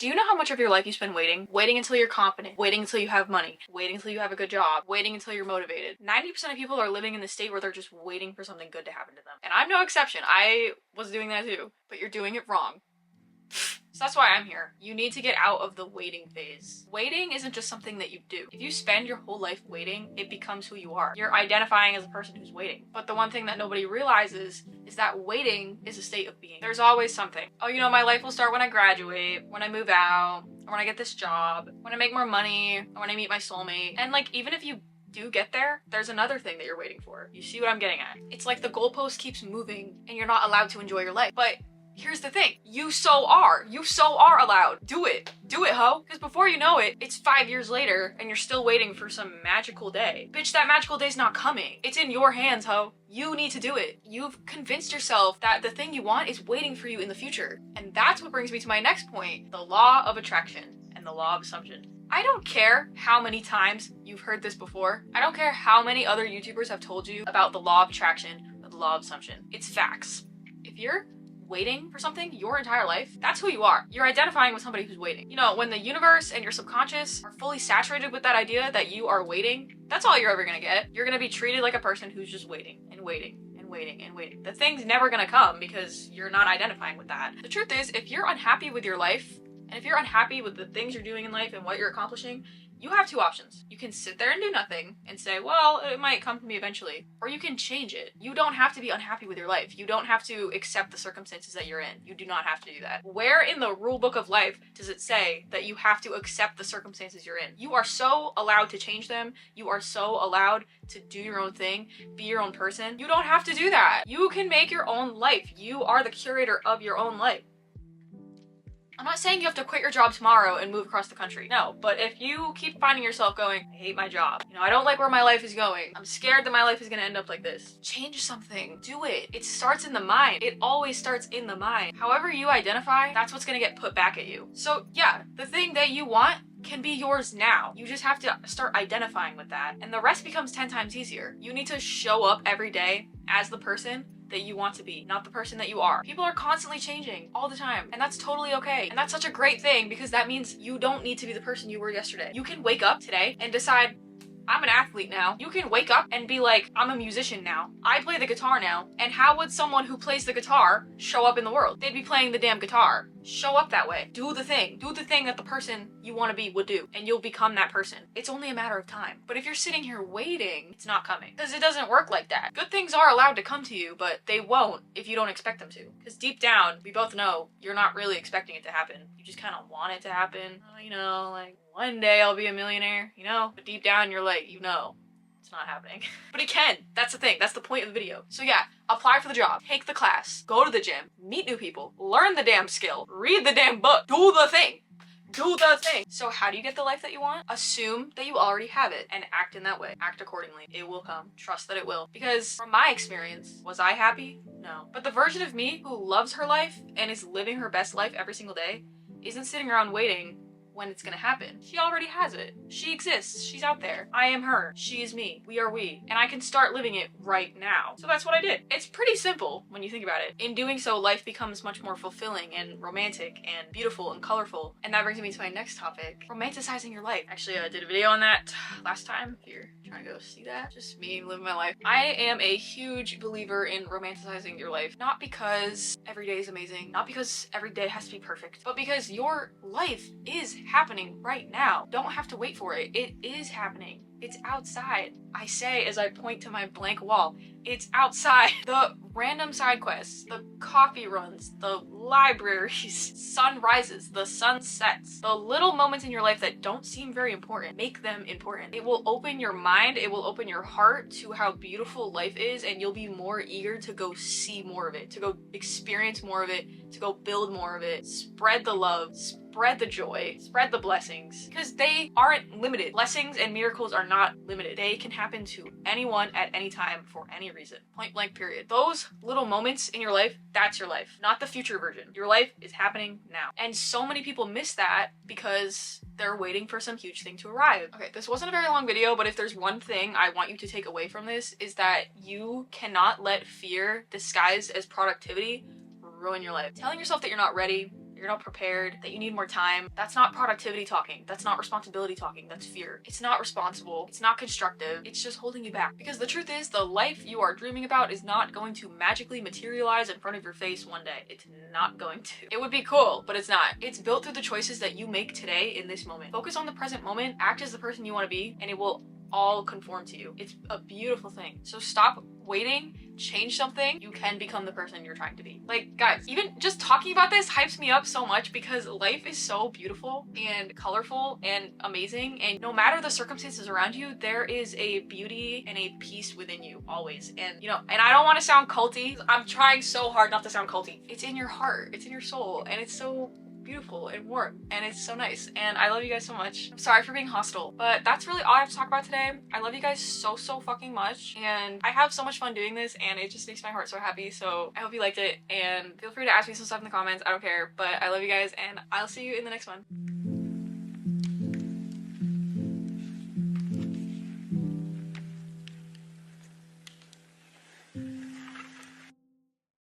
Do you know how much of your life you spend waiting? Waiting until you're confident, waiting until you have money, waiting until you have a good job, waiting until you're motivated. 90% of people are living in the state where they're just waiting for something good to happen to them. And I'm no exception. I was doing that too, but you're doing it wrong. So that's why I'm here. You need to get out of the waiting phase. Waiting isn't just something that you do. If you spend your whole life waiting, it becomes who you are. You're identifying as a person who's waiting. But the one thing that nobody realizes is that waiting is a state of being. There's always something. Oh, you know, my life will start when I graduate, when I move out, or when I get this job, when I make more money, or when I meet my soulmate. And like, even if you do get there, there's another thing that you're waiting for. You see what I'm getting at? It's like the goalpost keeps moving and you're not allowed to enjoy your life. But here's the thing, you so are allowed. Do it, ho. Because before you know it, it's 5 years later and you're still waiting for some magical day. Bitch, that magical day's not coming. It's in your hands, ho. You need to do it. You've convinced yourself that the thing you want is waiting for you in the future. And that's what brings me to my next point, the law of attraction and the law of assumption. I don't care how many times you've heard this before. I don't care how many other YouTubers have told you about the law of attraction or the law of assumption. It's facts. If you're waiting for something your entire life, that's who you are. You're identifying with somebody who's waiting. You know, when the universe and your subconscious are fully saturated with that idea that you are waiting, that's all you're ever gonna get. You're gonna be treated like a person who's just waiting and waiting and waiting and waiting. The thing's never gonna come because you're not identifying with that. The truth is, if you're unhappy with your life, and if you're unhappy with the things you're doing in life and what you're accomplishing, you have two options. You can sit there and do nothing and say, well, it might come to me eventually. Or you can change it. You don't have to be unhappy with your life. You don't have to accept the circumstances that you're in. You do not have to do that. Where in the rule book of life does it say that you have to accept the circumstances you're in? You are so allowed to change them. You are so allowed to do your own thing, be your own person. You don't have to do that. You can make your own life. You are the curator of your own life. I'm not saying you have to quit your job tomorrow and move across the country. No, but if you keep finding yourself going, I hate my job. You know, I don't like where my life is going. I'm scared that my life is gonna end up like this. Change something. Do it. It starts in the mind. It always starts in the mind. However you identify, that's what's gonna get put back at you. So yeah, the thing that you want can be yours now. You just have to start identifying with that. And the rest becomes 10 times easier. You need to show up every day as the person that you want to be, not the person that you are. People are constantly changing all the time, and that's totally okay. And that's such a great thing because that means you don't need to be the person you were yesterday. You can wake up today and decide, I'm an athlete now. You can wake up and be like, I'm a musician now. I play the guitar now. And how would someone who plays the guitar show up in the world? They'd be playing the damn guitar. Show up that way. Do the thing. Do the thing that the person you want to be would do. And you'll become that person. It's only a matter of time. But if you're sitting here waiting, it's not coming. Because it doesn't work like that. Good things are allowed to come to you, but they won't if you don't expect them to. Because deep down, we both know you're not really expecting it to happen. You just kind of want it to happen. You know, like, one day I'll be a millionaire, you know? But deep down, you're like, you know, it's not happening. But it can. That's the thing. That's the point of the video. So yeah, apply for the job, take the class, go to the gym, meet new people, learn the damn skill, read the damn book, do the thing. Do the thing. So how do you get the life that you want? Assume that you already have it and act in that way. Act accordingly. It will come. Trust that it will. Because from my experience, was I happy? No. But the version of me who loves her life and is living her best life every single day isn't sitting around waiting when it's gonna happen. She already has it. She exists. She's out there. I am her. She is me. We are we. And I can start living it right now. So that's what I did. It's pretty simple when you think about it. In doing so, life becomes much more fulfilling and romantic and beautiful and colorful. And that brings me to my next topic, romanticizing your life. Actually, I did a video on that last time. If you're trying to go see that, just me living my life. I am a huge believer in romanticizing your life. Not because every day is amazing, not because every day has to be perfect, but because your life is happening right now. Don't have to wait for it. It is happening. It's outside. I say as I point to my blank wall, it's outside. The random side quests, the coffee runs, the libraries, sunrises, the sunsets, the little moments in your life that don't seem very important, make them important. It will open your mind, it will open your heart to how beautiful life is, and you'll be more eager to go see more of it, to go experience more of it, to go build more of it, spread the love, spread the joy, spread the blessings, because they aren't limited. Blessings and miracles are not limited. They can happen to anyone at any time for any reason. Point blank period. Those little moments in your life, that's your life, not the future version. Your life is happening now. And so many people miss that because they're waiting for some huge thing to arrive. Okay, this wasn't a very long video, but if there's one thing I want you to take away from this is that you cannot let fear disguised as productivity ruin your life. Telling yourself that you're not ready, you're not prepared, that you need more time. That's not productivity talking. That's not responsibility talking. That's fear. It's not responsible. It's not constructive. It's just holding you back. Because the truth is, the life you are dreaming about is not going to magically materialize in front of your face one day. It's not going to. It would be cool, but it's not. It's built through the choices that you make today in this moment. Focus on the present moment, act as the person you want to be, and it will all conform to you. It's a beautiful thing. So stop waiting, change something. You can become the person you're trying to be. Like, guys, even just talking about this hypes me up so much because life is so beautiful and colorful and amazing, and no matter the circumstances around you, there is a beauty and a peace within you always. And you know, and I don't want to sound culty. I'm trying so hard not to sound culty. It's in your heart, it's in your soul, and it's so beautiful and warm, and it's so nice, and I love you guys so much. I'm sorry for being hostile, but that's really all I have to talk about today. I love you guys so fucking much, and I have so much fun doing this, and it just makes my heart so happy. So I hope you liked it, and feel free to ask me some stuff in the comments. I don't care, but I love you guys, and I'll see you in the next one.